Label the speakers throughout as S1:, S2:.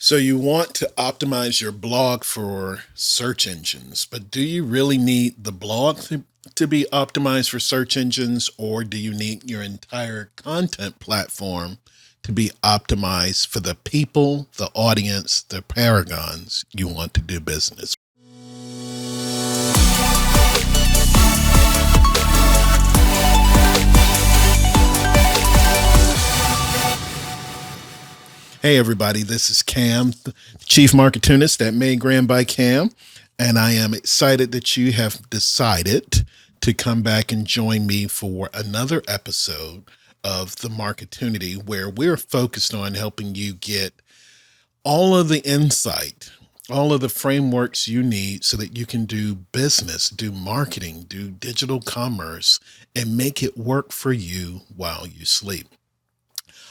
S1: So you want to optimize your blog for search engines, but do you really need the blog to be optimized for search engines, or do you need your entire content platform to be optimized for the people, the audience, the paragons you want to do business? Hey, everybody, this is Cam, the Chief Marketunist at Made Grand by Cam, and I am excited that you have decided to come back and join me for another episode of the Marketunity, where we're focused on helping you get all of the insight, all of the frameworks you need so that you can do business, do marketing, do digital commerce, and make it work for you while you sleep.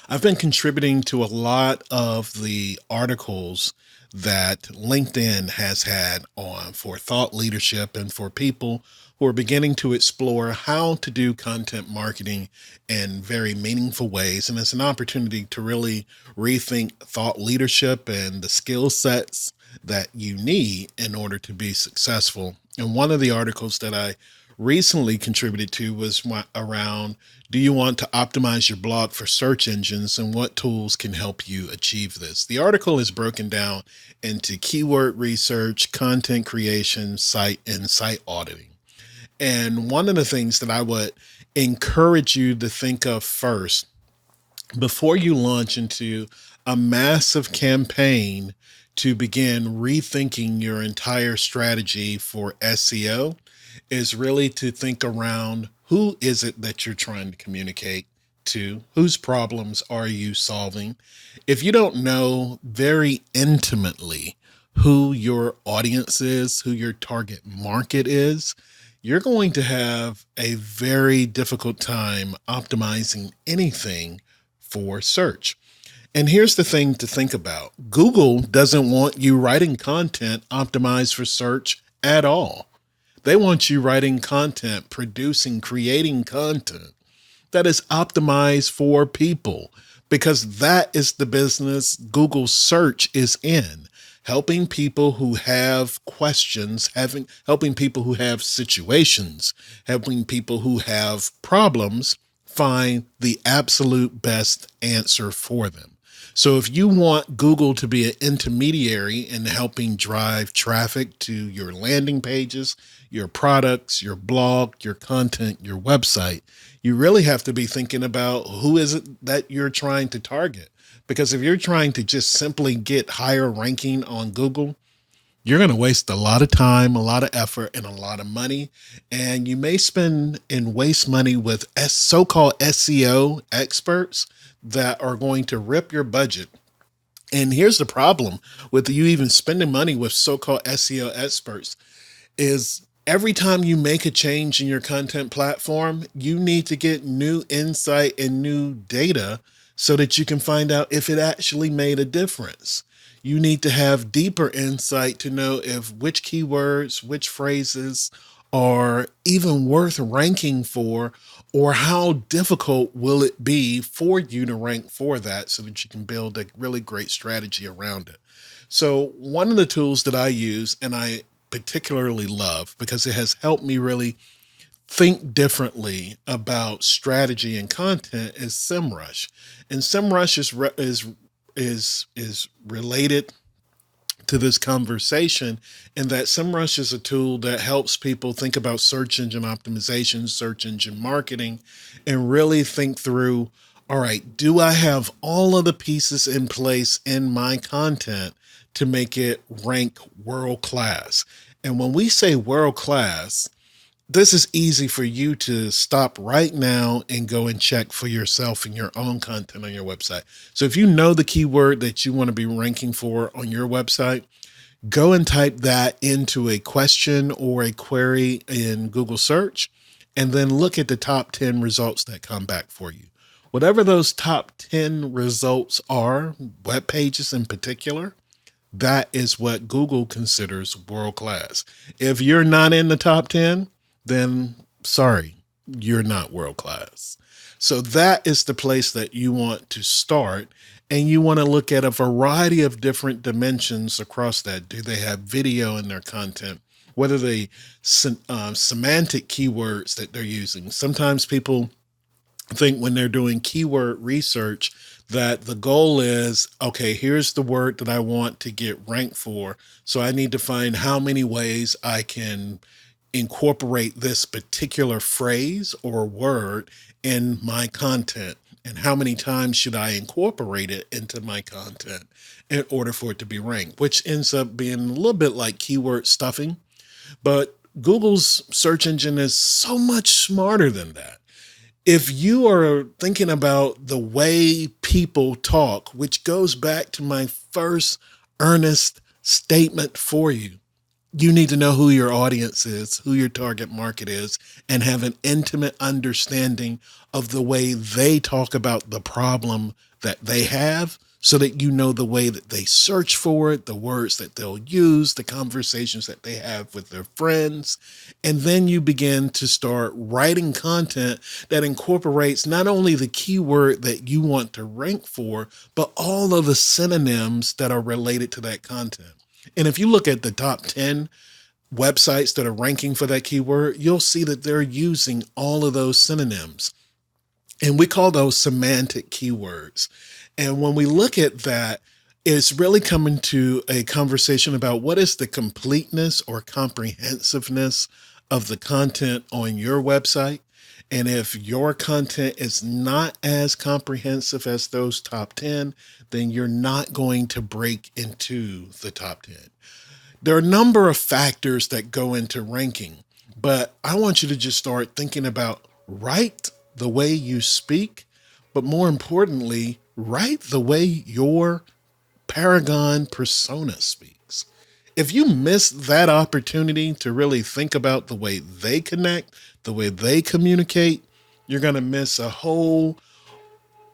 S1: I've been contributing to a lot of the articles that LinkedIn has had on for thought leadership and for people who are beginning to explore how to do content marketing in very meaningful ways. And it's an opportunity to really rethink thought leadership and the skill sets that you need in order to be successful. And one of the articles that I recently contributed to was around, do you want to optimize your blog for search engines, and what tools can help you achieve this? The article is broken down into keyword research, content creation, site auditing. And one of the things that I would encourage you to think of first before you launch into a massive campaign to begin rethinking your entire strategy for SEO is really to think around, who is it that you're trying to communicate to? Whose problems are you solving? If you don't know very intimately who your audience is, who your target market is, you're going to have a very difficult time optimizing anything for search. And here's the thing to think about. Google doesn't want you writing content optimized for search at all. They want you writing content, producing, creating content that is optimized for people, because that is the business Google search is in. Helping people who have questions, helping people who have situations, helping people who have problems find the absolute best answer for them. So if you want Google to be an intermediary in helping drive traffic to your landing pages, your products, your blog, your content, your website, you really have to be thinking about who is it that you're trying to target. Because if you're trying to just simply get higher ranking on Google, you're going to waste a lot of time, a lot of effort, and a lot of money. And you may spend and waste money with so-called SEO experts that are going to rip your budget. And here's the problem with you even spending money with so-called SEO experts is every time you make a change in your content platform, you need to get new insight and new data so that you can find out if it actually made a difference. You need to have deeper insight to know if which keywords, which phrases are even worth ranking for, or how difficult will it be for you to rank for that so that you can build a really great strategy around it. So one of the tools that I use and I particularly love because it has helped me really think differently about strategy and content is SEMrush. And SEMrush is related to this conversation in that SEMrush is a tool that helps people think about search engine optimization, search engine marketing, and really think through, all right, do I have all of the pieces in place in my content to make it rank world class? And when we say world class, this is easy for you to stop right now and go and check for yourself in your own content on your website. So if you know the keyword that you want to be ranking for on your website, go and type that into a question or a query in Google search, and then look at the top 10 results that come back for you. Whatever those top 10 results are, web pages in particular, that is what Google considers world class. If you're not in the top 10, then sorry, you're not world class. So that is the place that you want to start. And you want to look at a variety of different dimensions across that. Do they have video in their content? What are the semantic keywords that they're using? Sometimes people think when they're doing keyword research that the goal is, okay, here's the word that I want to get ranked for. So I need to find how many ways I can incorporate this particular phrase or word in my content. And how many times should I incorporate it into my content in order for it to be ranked, which ends up being a little bit like keyword stuffing. But Google's search engine is so much smarter than that. If you are thinking about the way people talk, which goes back to my first earnest statement for you, you need to know who your audience is, who your target market is, and have an intimate understanding of the way they talk about the problem that they have, so that you know the way that they search for it, the words that they'll use, the conversations that they have with their friends. And then you begin to start writing content that incorporates not only the keyword that you want to rank for, but all of the synonyms that are related to that content. And if you look at the top 10 websites that are ranking for that keyword, you'll see that they're using all of those synonyms. And we call those semantic keywords. And when we look at that, it's really coming to a conversation about what is the completeness or comprehensiveness of the content on your website. And if your content is not as comprehensive as those top 10, then you're not going to break into the top 10. There are a number of factors that go into ranking, but I want you to just start thinking about write the way you speak, but more importantly, write the way your Paragon persona speaks. If you miss that opportunity to really think about the way they connect, the way they communicate, you're going to miss a whole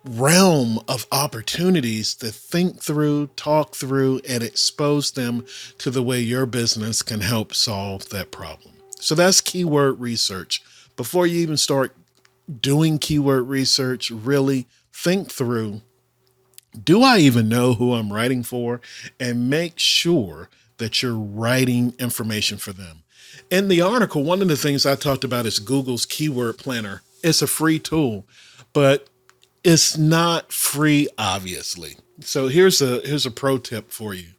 S1: realm of opportunities to think through, talk through, and expose them to the way your business can help solve that problem. So that's keyword research. Before you even start doing keyword research, really think through, do I even know who I'm writing for? And make sure that you're writing information for them. In the article, one of the things I talked about is Google's Keyword Planner. It's a free tool, but it's not free, obviously. So here's a pro tip for you.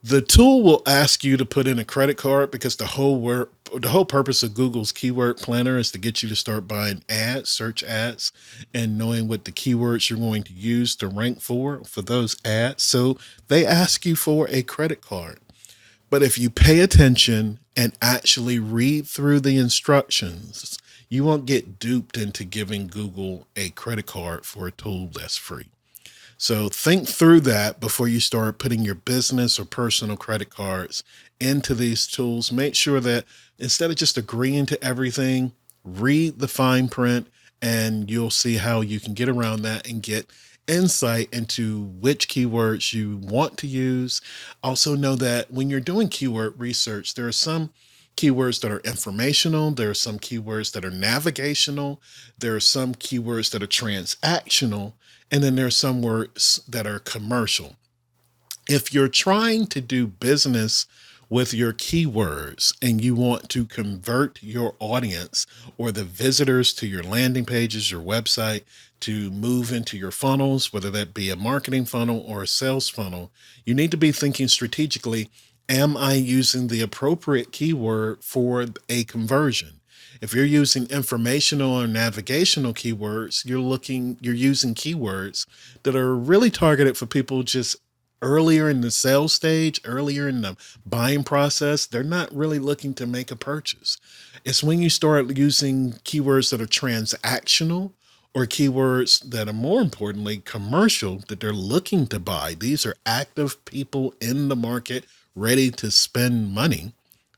S1: The tool will ask you to put in a credit card because the whole purpose of Google's Keyword Planner is to get you to start buying ads, search ads, and knowing what the keywords you're going to use to rank for those ads. So they ask you for a credit card. But if you pay attention and actually read through the instructions, you won't get duped into giving Google a credit card for a tool that's free. So think through that before you start putting your business or personal credit cards into these tools. Make sure that instead of just agreeing to everything, read the fine print, and you'll see how you can get around that and get insight into which keywords you want to use. Also know that when you're doing keyword research, there are some keywords that are informational. There are some keywords that are navigational. There are some keywords that are transactional. And then there are some words that are commercial. If you're trying to do business with your keywords and you want to convert your audience or the visitors to your landing pages, your website, to move into your funnels, whether that be a marketing funnel or a sales funnel, you need to be thinking strategically, am I using the appropriate keyword for a conversion? If you're using informational or navigational keywords, you're using keywords that are really targeted for people just earlier in the sales stage, earlier in the buying process. They're not really looking to make a purchase. It's when you start using keywords that are transactional or keywords that are more importantly commercial, that they're looking to buy. These are active people in the market ready to spend money.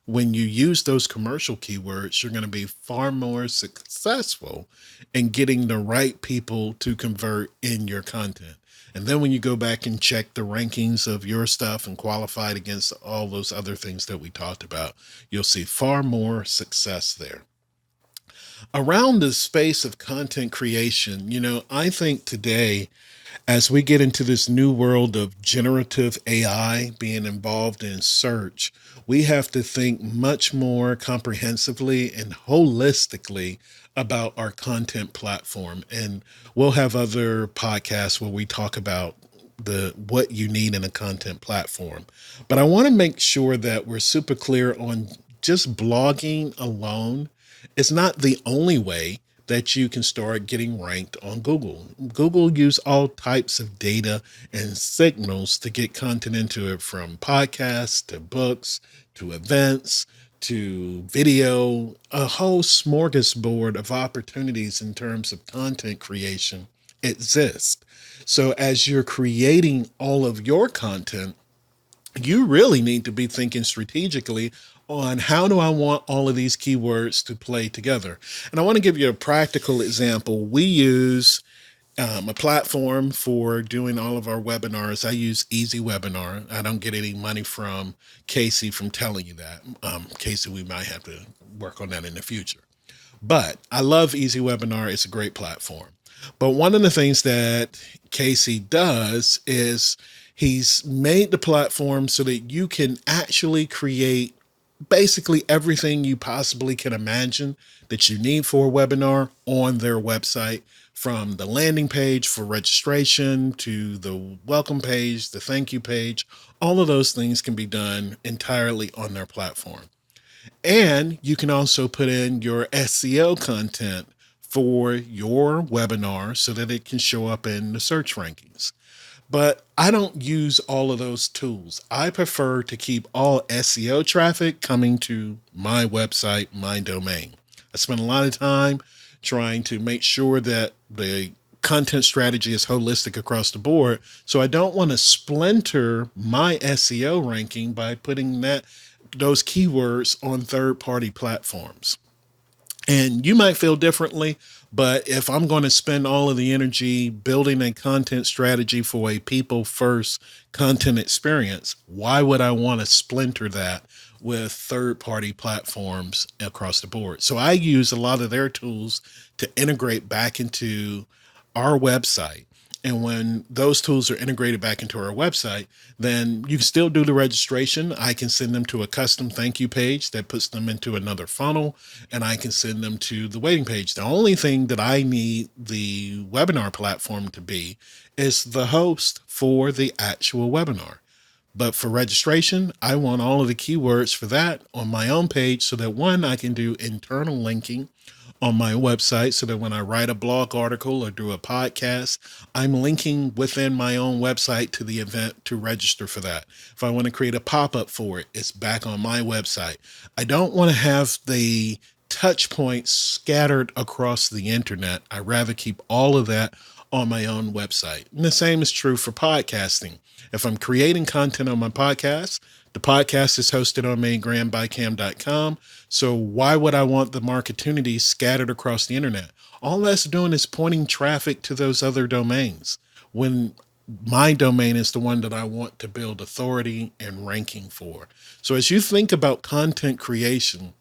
S1: When you use those commercial keywords, you're going to be far more successful in getting the right people to convert in your content. And then when you go back and check the rankings of your stuff and qualify it against all those other things that we talked about, you'll see far more success there. around the space of content creation, I think today, as we get into this new world of generative AI being involved in search, we have to think much more comprehensively and holistically about our content platform. And we'll have other podcasts where we talk about the what you need in a content platform. But I want to make sure that we're super clear on just blogging alone is not the only way that you can start getting ranked on Google. Google use all types of data and signals to get content into it, from podcasts to books to events to video, a whole smorgasbord of opportunities in terms of content creation exist. So as you're creating all of your content, you really need to be thinking strategically on how do I want all of these keywords to play together. And I want to give you a practical example. We use a platform for doing all of our webinars. I use Easy Webinar. I don't get any money from Casey from telling you that. Casey, we might have to work on that in the future. But I love Easy Webinar. It's a great platform. But one of the things that Casey does is he's made the platform so that you can actually create basically everything you possibly can imagine that you need for a webinar on their website, from the landing page for registration to the welcome page, the thank you page. All of those things can be done entirely on their platform. And you can also put in your SEO content for your webinar so that it can show up in the search rankings. But I don't use all of those tools. I prefer to keep all SEO traffic coming to my website, my domain. I spend a lot of time trying to make sure that the content strategy is holistic across the board. So I don't want to splinter my SEO ranking by putting those keywords on third-party platforms. And you might feel differently, but if I'm going to spend all of the energy building a content strategy for a people first content experience, why would I want to splinter that with third party platforms across the board? So I use a lot of their tools to integrate back into our website. And when those tools are integrated back into our website, then you can still do the registration. I can send them to a custom thank you page that puts them into another funnel, and I can send them to the waiting page. The only thing that I need the webinar platform to be is the host for the actual webinar. But for registration, I want all of the keywords for that on my own page so that, one, I can do internal linking on my website so that when I write a blog article or do a podcast, I'm linking within my own website to the event to register for that. If I want to create a pop-up for it, it's back on my website. I don't want to have the touch points scattered across the internet. I rather keep all of that on my own website. And the same is true for podcasting. If I'm creating content on my podcast, the podcast is hosted on madegrandbycam.com. So why would I want the Marketunity scattered across the internet? All that's doing is pointing traffic to those other domains, when my domain is the one that I want to build authority and ranking for. So as you think about content creation,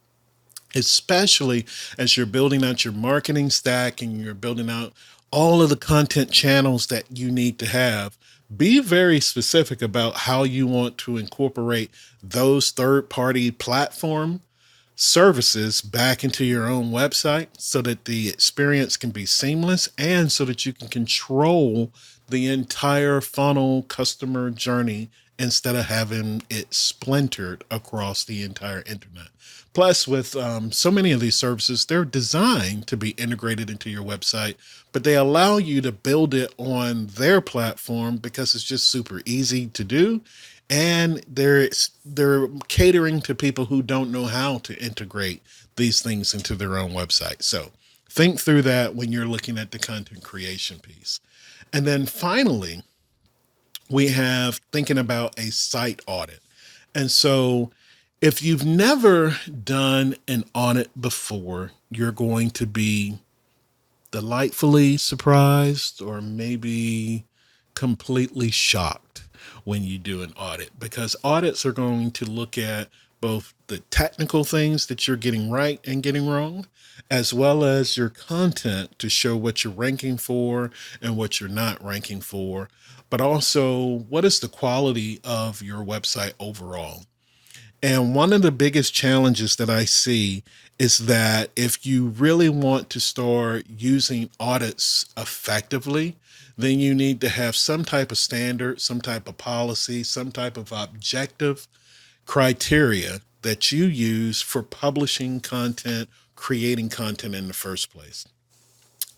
S1: especially as you're building out your marketing stack and you're building out all of the content channels that you need to have, be very specific about how you want to incorporate those third-party platform services back into your own website so that the experience can be seamless and so that you can control the entire funnel customer journey instead of having it splintered across the entire internet. Plus, with so many of these services, they're designed to be integrated into your website, but they allow you to build it on their platform because it's just super easy to do. And they're catering to people who don't know how to integrate these things into their own website. So think through that when you're looking at the content creation piece. And then finally, we have thinking about a site audit. And so if you've never done an audit before, you're going to be delightfully surprised or maybe completely shocked when you do an audit, because audits are going to look at both the technical things that you're getting right and getting wrong, as well as your content to show what you're ranking for and what you're not ranking for, but also what is the quality of your website overall. And one of the biggest challenges that I see is that if you really want to start using audits effectively, then you need to have some type of standard, some type of policy, some type of objective criteria that you use for publishing content, creating content in the first place.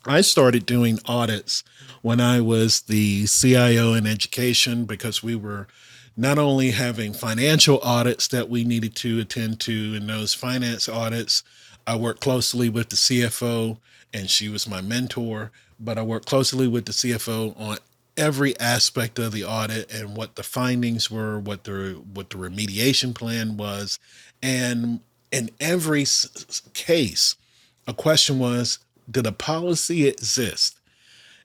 S1: I started doing audits when I was the CIO in education because we were not only having financial audits that we needed to attend to. In those finance audits, I worked closely with the CFO, and she was my mentor, but I worked closely with the CFO on every aspect of the audit and what the findings were, what the remediation plan was. And in every case, a question was, did a policy exist?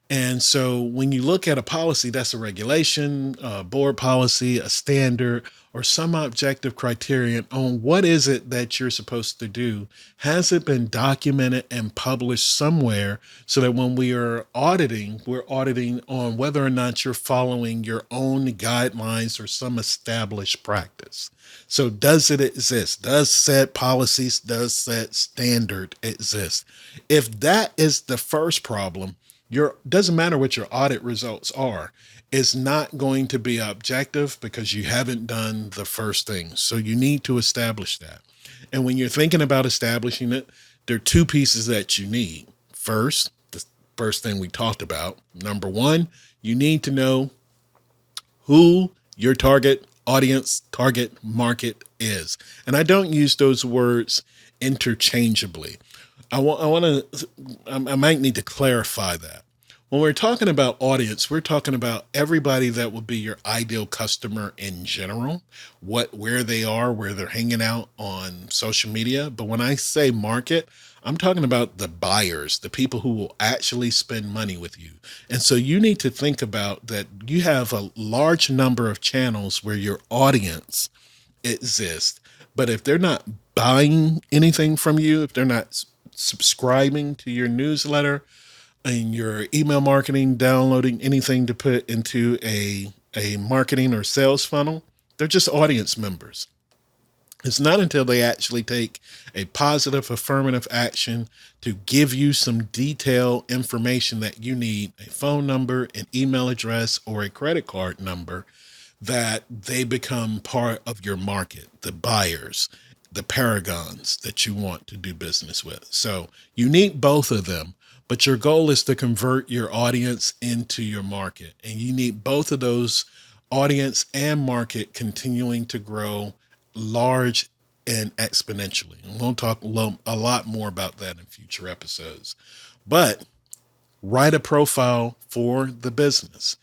S1: And so when you look at a policy, that's a regulation, a board policy, a standard, or some objective criterion on what is it that you're supposed to do. Has it been documented and published somewhere so that when we are auditing, we're auditing on whether or not you're following your own guidelines or some established practice? So does it exist? Does said policies, does said standard exist? If that is the first problem, your doesn't matter what your audit results are, it's not going to be objective because you haven't done the first thing. So you need to establish that. And when you're thinking about establishing it, there are two pieces that you need. First, the first thing we talked about, number one, you need to know who your target audience, target market is. And I don't use those words interchangeably. I might need to clarify that. When we're talking about audience, we're talking about everybody that would be your ideal customer in general, where they are, where they're hanging out on social media. But when I say market, I'm talking about the buyers, the people who will actually spend money with you. And so you need to think about that you have a large number of channels where your audience exists. But if they're not buying anything from you, if they're not subscribing to your newsletter and your email marketing, downloading anything to put into a marketing or sales funnel, they're just audience members. It's not until they actually take a positive affirmative action to give you some detailed information that you need, a phone number, an email address, or a credit card number, that they become part of your market, the buyers, the paragons that you want to do business with. So you need both of them, but your goal is to convert your audience into your market. And you need both of those, audience and market, continuing to grow large and exponentially. And we'll talk a lot more about that in future episodes. But write a profile for the business.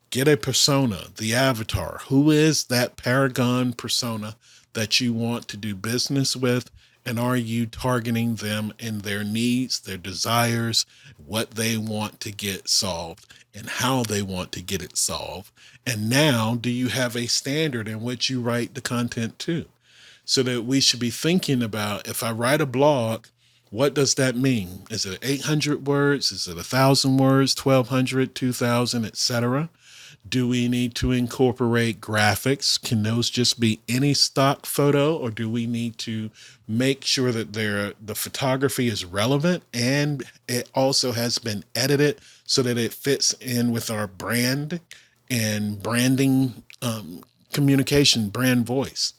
S1: Get a persona, the avatar. Who is that Paragon persona that you want to do business with? And are you targeting them in their needs, their desires, what they want to get solved, and how they want to get it solved? And now, do you have a standard in which you write the content to? So that we should be thinking about, if I write a blog, what does that mean? Is it 800 words? Is it 1,000 words, 1,200, 2,000, etc.? Do we need to incorporate graphics? Can those just be any stock photo, or do we need to make sure that the photography is relevant and it also has been edited so that it fits in with our brand and branding, communication, brand voice?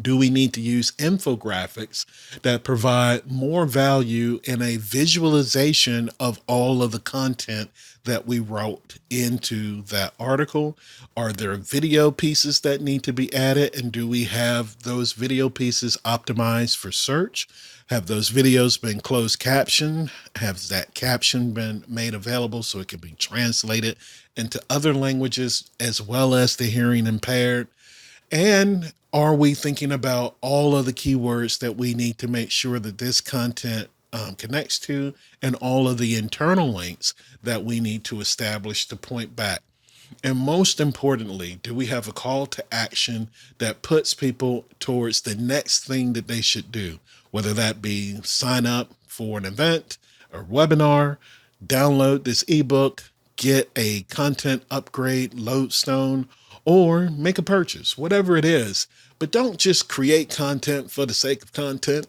S1: Do we need to use infographics that provide more value in a visualization of all of the content that we wrote into that article? Are there video pieces that need to be added? And do we have those video pieces optimized for search? Have those videos been closed captioned? Has that caption been made available so it can be translated into other languages as well as the hearing impaired? And are we thinking about all of the keywords that we need to make sure that this content connects to, and all of the internal links that we need to establish to point back? And most importantly, do we have a call to action that puts people towards the next thing that they should do, whether that be sign up for an event or webinar, download this ebook, get a content upgrade lodestone, or make a purchase, whatever it is. But don't just create content for the sake of content.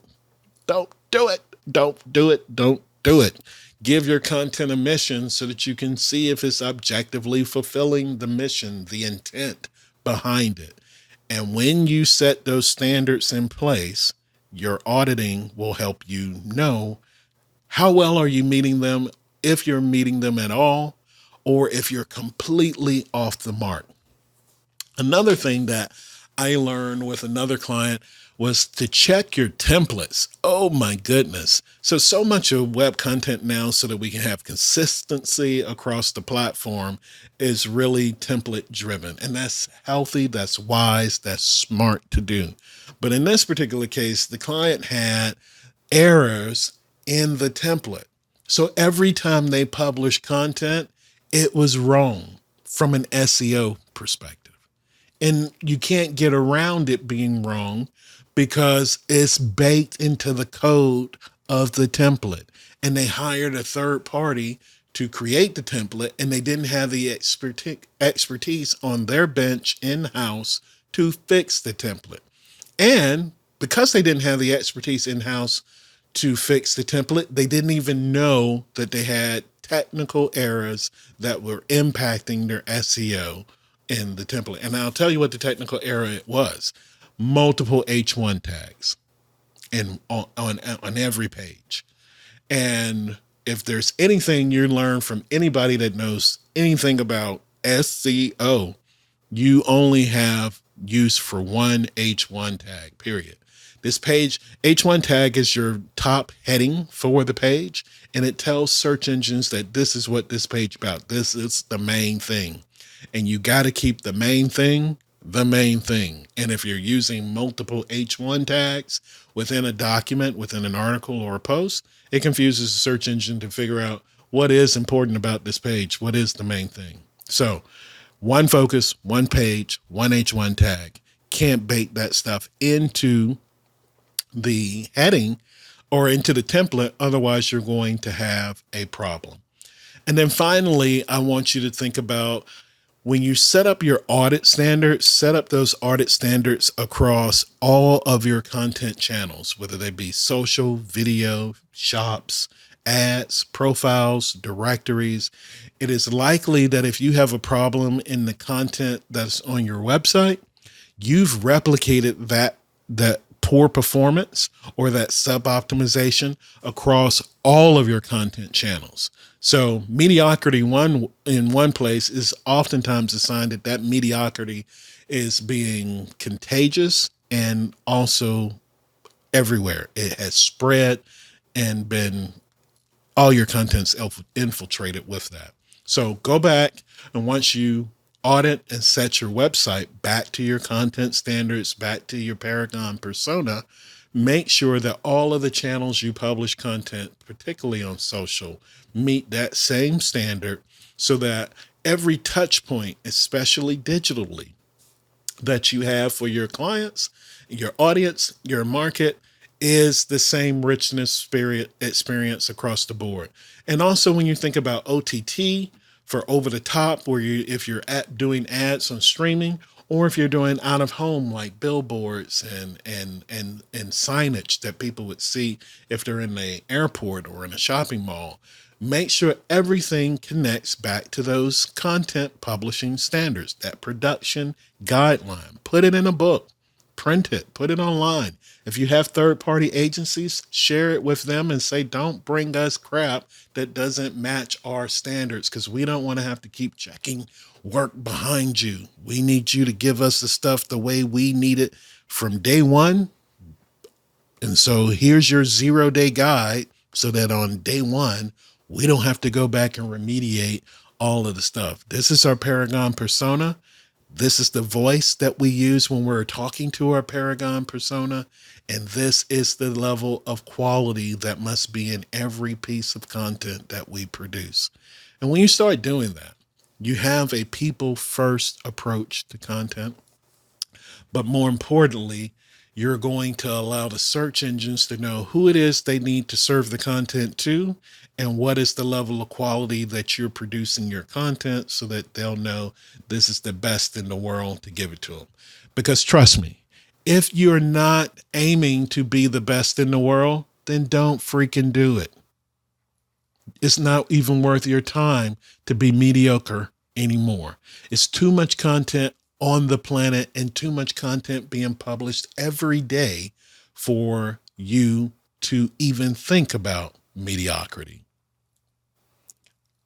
S1: Don't do it. Don't do it. Don't do it. Give your content a mission so that you can see if it's objectively fulfilling the mission, the intent behind it. And when you set those standards in place, your auditing will help you know how well are you meeting them, if you're meeting them at all, or if you're completely off the mark. Another thing that I learned with another client was to check your templates. Oh my goodness. So much of web content now, so that we can have consistency across the platform, is really template driven. And that's healthy, that's wise, that's smart to do. But in this particular case, the client had errors in the template. So every time they published content, it was wrong from an SEO perspective. And you can't get around it being wrong because it's baked into the code of the template. And they hired a third party to create the template, and they didn't have the expertise on their bench in-house to fix the template. And because they didn't have the expertise in-house to fix the template, they didn't even know that they had technical errors that were impacting their SEO in the template. And I'll tell you what the technical error it was: multiple H1 tags on every page. And if there's anything you learn from anybody that knows anything about SEO, you only have use for one H1 tag, period. This page, H1 tag is your top heading for the page, and it tells search engines that this is what this page is about. This is the main thing. And you got to keep the main thing the main thing. And if you're using multiple H1 tags within a document, within an article or a post, it confuses the search engine to figure out what is important about this page, what is the main thing. So one focus, one page, one H1 tag. Can't bake that stuff into the heading or into the template. Otherwise, you're going to have a problem. And then finally, I want you to think about, when you set up your audit standards, set up those audit standards across all of your content channels, whether they be social, video, shops, ads, profiles, directories. It is likely that if you have a problem in the content that's on your website, you've replicated that poor performance or that sub-optimization across all of your content channels. So mediocrity in one place is oftentimes a sign that mediocrity is being contagious and also everywhere. It has spread and been, all your content's infiltrated with that. So go back, and once you audit and set your website back to your content standards, back to your Paragon persona, make sure that all of the channels you publish content, particularly on social, meet that same standard, so that every touch point, especially digitally, that you have for your clients, your audience, your market, is the same richness spirit experience across the board. And also when you think about OTT for over the top, where if you're doing ads on streaming, or if you're doing out of home, like billboards and signage that people would see if they're in the airport or in a shopping mall, make sure everything connects back to those content publishing standards, that production guideline. Put it in a book, print it, put it online. If you have third-party agencies, share it with them and say, don't bring us crap that doesn't match our standards, because we don't want to have to keep checking work behind you. We need you to give us the stuff the way we need it from day one. And so here's your 0-day guide, so that on day one, we don't have to go back and remediate all of the stuff. This is our Paragon persona. This is the voice that we use when we're talking to our Paragon persona. And this is the level of quality that must be in every piece of content that we produce. And when you start doing that, You have a people first approach to content, but more importantly, you're going to allow the search engines to know who it is they need to serve the content to and what is the level of quality that you're producing your content so that they'll know this is the best in the world to give it to them. Because trust me, if you're not aiming to be the best in the world, then don't freaking do it. It's not even worth your time to be mediocre anymore. It's too much content on the planet and too much content being published every day for you to even think about mediocrity.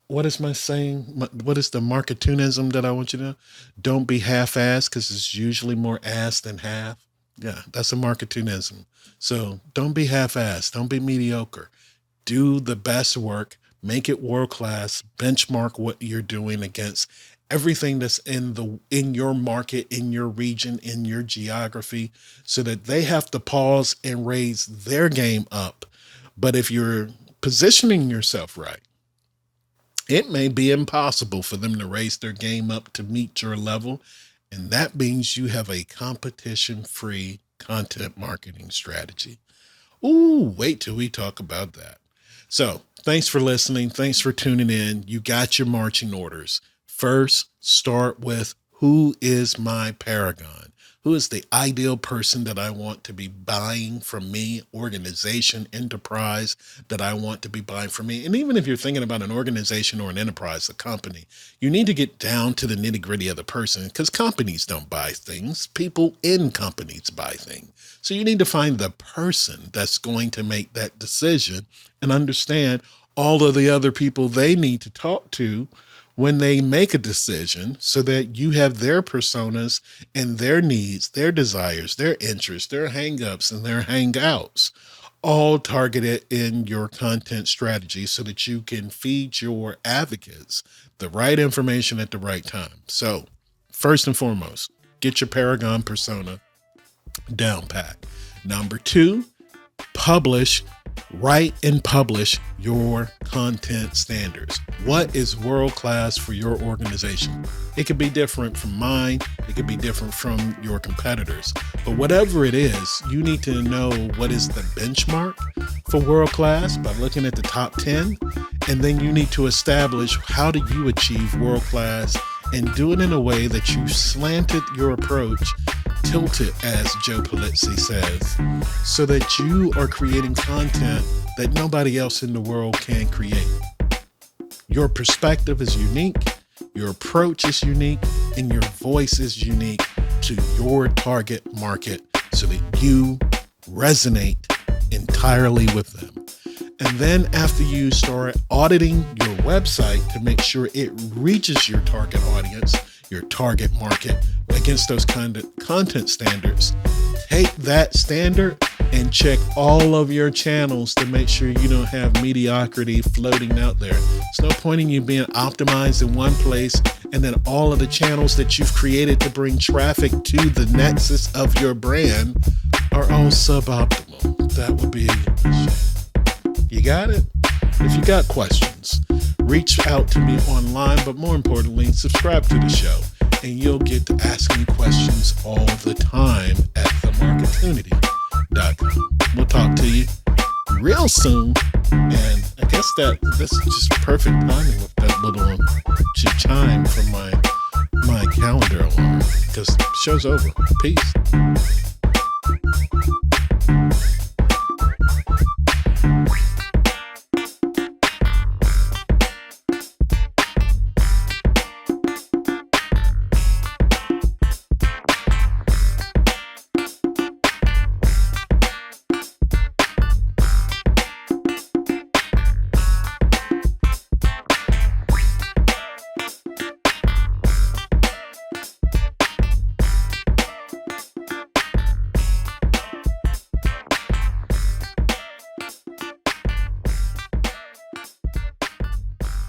S1: What is my saying? What is the marketunism that I want you to know? Don't be half-assed, because it's usually more ass than half. Yeah, that's a marketunism. So don't be half-assed. Don't be mediocre. Do the best work, make it world class, benchmark what you're doing against everything that's in your market, in your region, in your geography, so that they have to pause and raise their game up. But if you're positioning yourself right, it may be impossible for them to raise their game up to meet your level. And that means you have a competition-free content marketing strategy. Ooh, wait till we talk about that. So thanks for listening. Thanks for tuning in. You got your marching orders. First, start with, who is my Paragon? Who is the ideal person that I want to be buying from me, organization, enterprise that I want to be buying from me? And even if you're thinking about an organization or an enterprise, a company, you need to get down to the nitty gritty of the person, because companies don't buy things. People in companies buy things. So you need to find the person that's going to make that decision and understand all of the other people they need to talk to when they make a decision, so that you have their personas and their needs, their desires, their interests, their hangups, and their hangouts, all targeted in your content strategy, so that you can feed your advocates the right information at the right time. So first and foremost, get your Paragon persona down pat. Number two, write and publish your content standards. What is world class for your organization? It could be different from mine. It could be different from your competitors. But whatever it is, you need to know what is the benchmark for world class by looking at the top 10. And then you need to establish, how do you achieve world class, and do it in a way that you slanted your approach, tilted, as Joe Polizzi says, so that you are creating content that nobody else in the world can create. Your perspective is unique, your approach is unique, and your voice is unique to your target market, so that you resonate entirely with them. And then after you start auditing your website to make sure it reaches your target audience, your target market, against those kind of content standards, take that standard and check all of your channels to make sure you don't have mediocrity floating out there. There's no point in you being optimized in one place and then all of the channels that you've created to bring traffic to the nexus of your brand are all suboptimal. That would be a shame. You got it? If you got questions, reach out to me online, but more importantly, subscribe to the show, and you'll get to ask me questions all the time at themarketunity.com. We'll talk to you real soon, and I guess this is just perfect timing with that little chime from my calendar alarm, because the show's over. Peace.